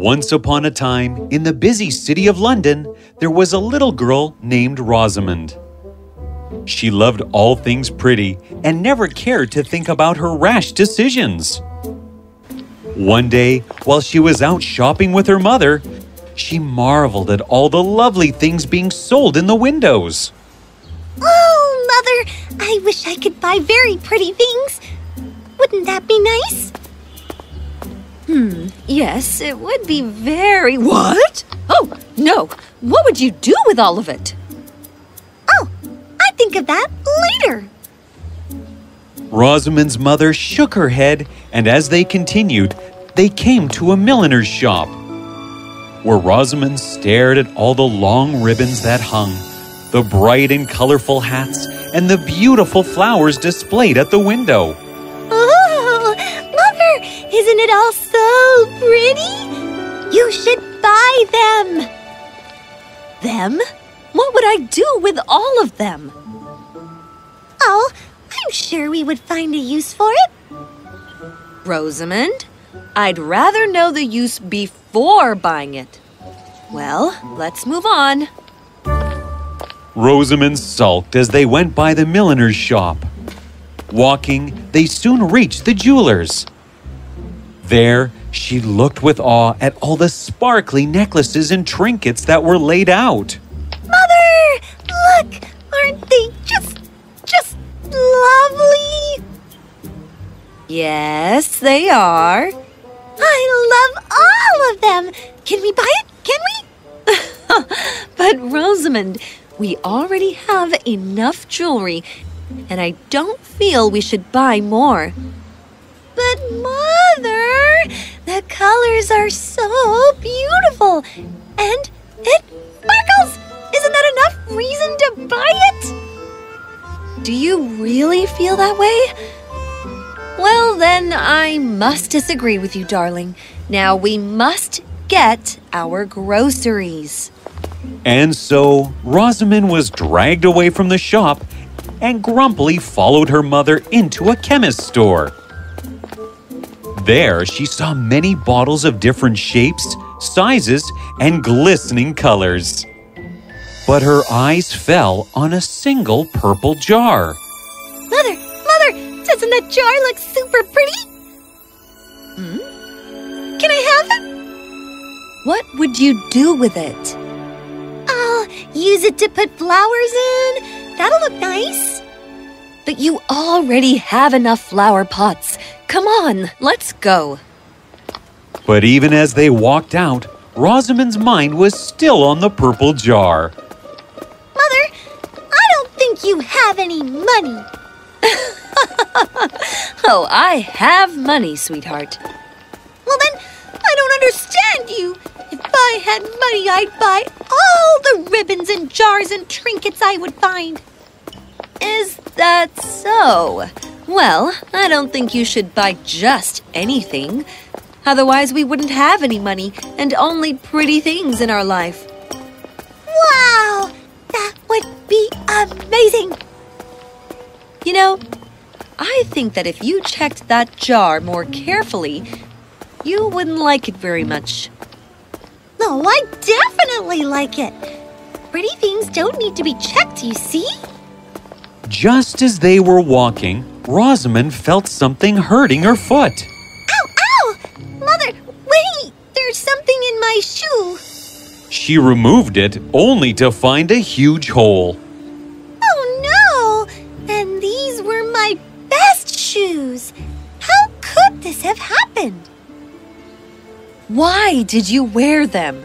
Once upon a time, in the busy city of London, there was a little girl named Rosamond. She loved all things pretty and never cared to think about her rash decisions. One day, while she was out shopping with her mother, she marveled at all the lovely things being sold in the windows. Oh, Mother, I wish I could buy very pretty things. Wouldn't that be nice? Yes, it would be very... What? Oh, no. What would you do with all of it? Oh, I think of that later. Rosamond's mother shook her head, and as they continued, they came to a milliner's shop, where Rosamond stared at all the long ribbons that hung, the bright and colorful hats, and the beautiful flowers displayed at the window. Oh, Mother, isn't it all so pretty? You should buy them. Them? What would I do with all of them? Oh, I'm sure we would find a use for it. Rosamond, I'd rather know the use before buying it. Well, let's move on. Rosamond sulked as they went by the milliner's shop. Walking, they soon reached the jeweler's. There, she looked with awe at all the sparkly necklaces and trinkets that were laid out. Mother, look, aren't they just lovely? Yes, they are. I love all of them. Can we buy it? Can we? But Rosamond, we already have enough jewelry, and I don't feel we should buy more. But Mother, the colors are so beautiful, and it sparkles. Isn't that enough reason to buy it? Do you really feel that way? Well, then I must disagree with you, darling. Now we must get our groceries. And so, Rosamond was dragged away from the shop and grumpily followed her mother into a chemist's store. There, she saw many bottles of different shapes, sizes, and glistening colors. But her eyes fell on a single purple jar. Mother, doesn't that jar look super pretty? Can I have it? What would you do with it? I'll use it to put flowers in. That'll look nice. But you already have enough flower pots. Come on, let's go. But even as they walked out, Rosamond's mind was still on the purple jar. Mother, I don't think you have any money. Oh, I have money, sweetheart. Well then, I don't understand you. If I had money, I'd buy all the ribbons and jars and trinkets I would find. Is that so? Well, I don't think you should buy just anything. Otherwise, we wouldn't have any money and only pretty things in our life. Wow, that would be amazing. You know, I think that if you checked that jar more carefully, you wouldn't like it very much. No, I definitely like it. Pretty things don't need to be checked, you see? Just as they were walking, Rosamond felt something hurting her foot. Ow, ow! Mother, wait! There's something in my shoe. She removed it only to find a huge hole. Oh no! And these were my best shoes. How could this have happened? Why did you wear them?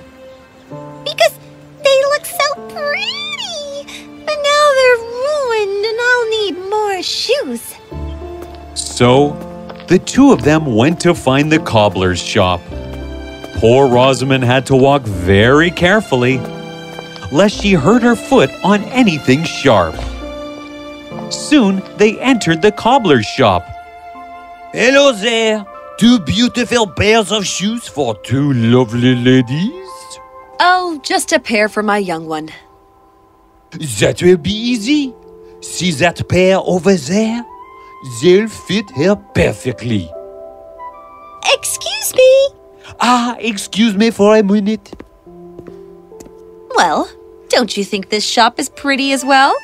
Because they look so pretty. But now they're ruined and I'll need more shoes. So, the two of them went to find the cobbler's shop. Poor Rosamond had to walk very carefully, lest she hurt her foot on anything sharp. Soon, they entered the cobbler's shop. Hello there! 2 beautiful pairs of shoes for 2 lovely ladies? Oh, just a pair for my young one. That will be easy. See that pair over there? They'll fit her perfectly. Excuse me? Excuse me for a minute. Well, don't you think this shop is pretty as well?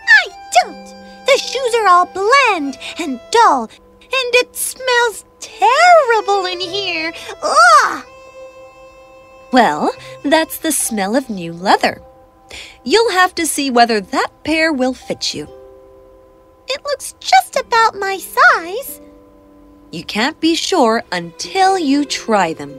I don't. The shoes are all bland and dull, and it smells terrible in here. Ugh! Well, that's the smell of new leather. You'll have to see whether that pair will fit you. It looks just about my size. You can't be sure until you try them.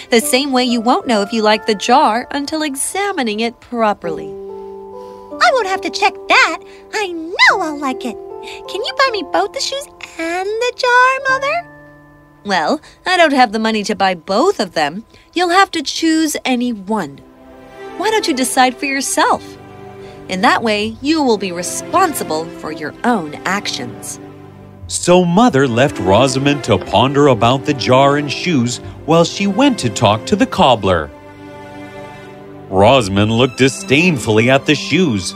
The same way you won't know if you like the jar until examining it properly. I won't have to check that. I know I'll like it. Can you buy me both the shoes and the jar, Mother? Well, I don't have the money to buy both of them. You'll have to choose any one. Why don't you decide for yourself? In that way, you will be responsible for your own actions. So Mother left Rosamond to ponder about the jar and shoes while she went to talk to the cobbler. Rosamond looked disdainfully at the shoes,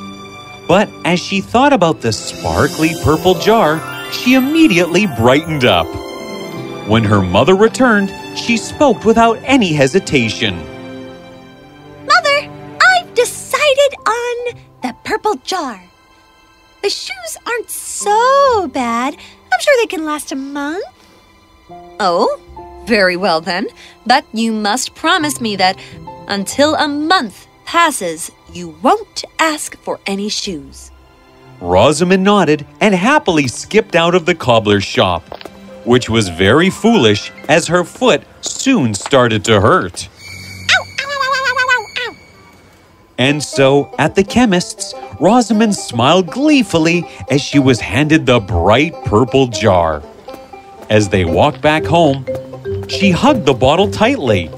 but as she thought about the sparkly purple jar, she immediately brightened up. When her mother returned, she spoke without any hesitation. Mother, I've decided on the purple jar. The shoes aren't so bad. I'm sure they can last a month. Oh, very well then. But you must promise me that until a month passes, you won't ask for any shoes. Rosamond nodded and happily skipped out of the cobbler's shop, which was very foolish as her foot soon started to hurt. Ow, ow, ow, ow, ow, ow, ow, ow. And so, at the chemist's, Rosamond smiled gleefully as she was handed the bright purple jar. As they walked back home, she hugged the bottle tightly.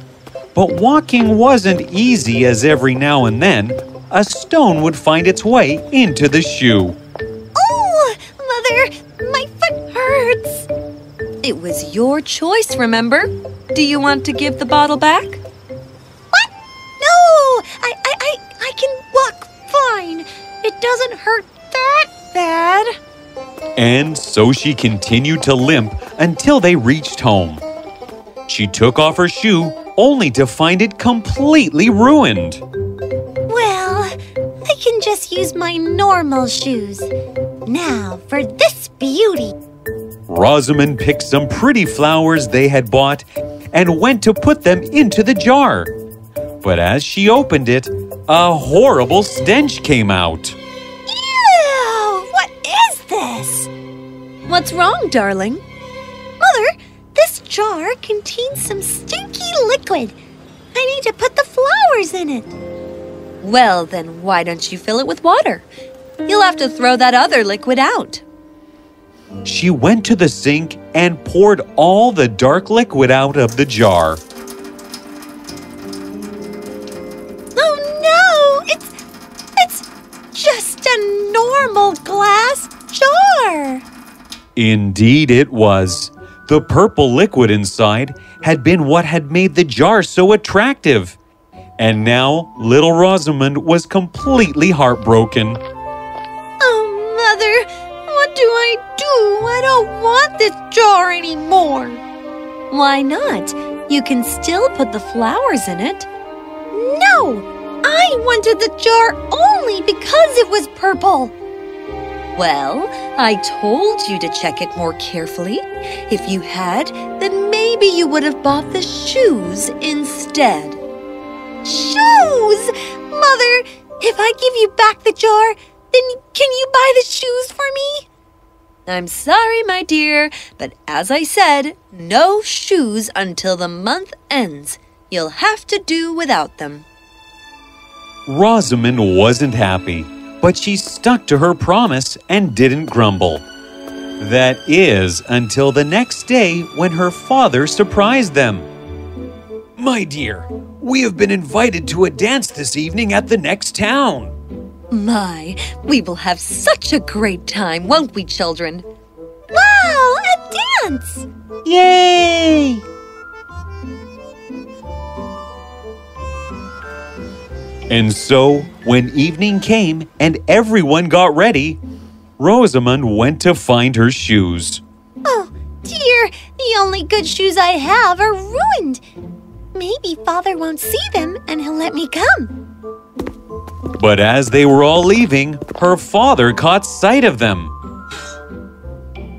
But walking wasn't easy, as every now and then, a stone would find its way into the shoe. Oh, Mother, my foot hurts. It was your choice, remember? Do you want to give the bottle back? What? No, I can walk fine. It doesn't hurt that bad. And so she continued to limp until they reached home. She took off her shoe only to find it completely ruined. Well, I can just use my normal shoes. Now for this beauty. Rosamond picked some pretty flowers they had bought and went to put them into the jar. But as she opened it, a horrible stench came out. Ew! What is this? What's wrong, darling? Mother, this jar contains some stinky liquid. I need to put the flowers in it. Well, then why don't you fill it with water? You'll have to throw that other liquid out. She went to the sink and poured all the dark liquid out of the jar. Oh no! It's just a normal glass jar. Indeed it was. The purple liquid inside had been what had made the jar so attractive. And now little Rosamond was completely heartbroken. Oh, Mother, what do I do? I don't want this jar anymore. Why not? You can still put the flowers in it. No! I wanted the jar only because it was purple. Well, I told you to check it more carefully. If you had, then maybe you would have bought the shoes instead. Shoes! Mother, if I give you back the jar, then can you buy the shoes for me? I'm sorry, my dear, but as I said, no shoes until the month ends. You'll have to do without them. Rosamond wasn't happy, but she stuck to her promise and didn't grumble. That is, until the next day when her father surprised them. My dear, we have been invited to a dance this evening at the next town. My, we will have such a great time, won't we, children? Wow, a dance! Yay! And so, when evening came and everyone got ready, Rosamond went to find her shoes. Oh, dear, the only good shoes I have are ruined. Maybe Father won't see them and he'll let me come. But as they were all leaving, her father caught sight of them.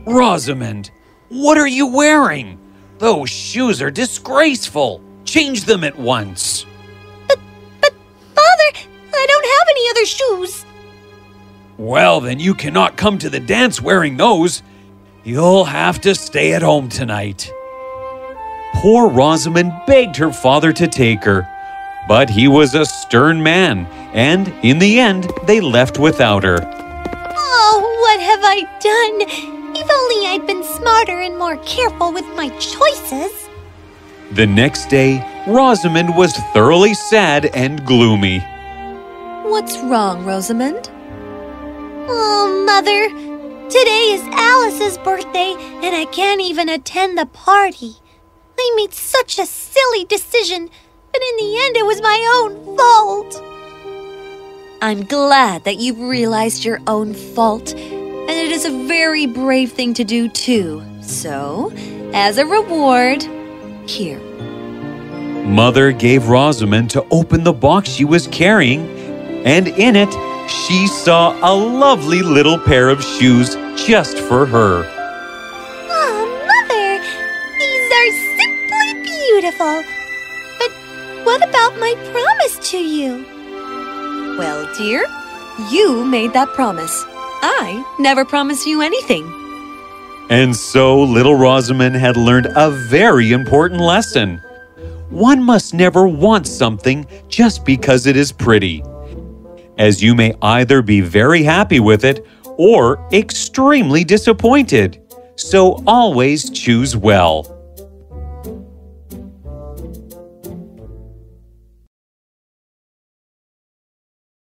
Rosamond, what are you wearing? Those shoes are disgraceful. Change them at once. But, Father, I don't have any other shoes. Well, then you cannot come to the dance wearing those. You'll have to stay at home tonight. Poor Rosamond begged her father to take her, but he was a stern man, and in the end, they left without her. Oh, what have I done? If only I'd been smarter and more careful with my choices. The next day, Rosamond was thoroughly sad and gloomy. What's wrong, Rosamond? Oh, Mother, today is Alice's birthday and I can't even attend the party. I made such a silly decision, but in the end it was my own fault. I'm glad that you've realized your own fault, and it is a very brave thing to do too. So, as a reward, here. Mother gave Rosamond to open the box she was carrying, and in it, she saw a lovely little pair of shoes just for her. Oh, Mother, these are simply beautiful. But what about my promise to you? Well, dear, you made that promise. I never promised you anything. And so little Rosamond had learned a very important lesson. One must never want something just because it is pretty, as you may either be very happy with it or extremely disappointed. So always choose well.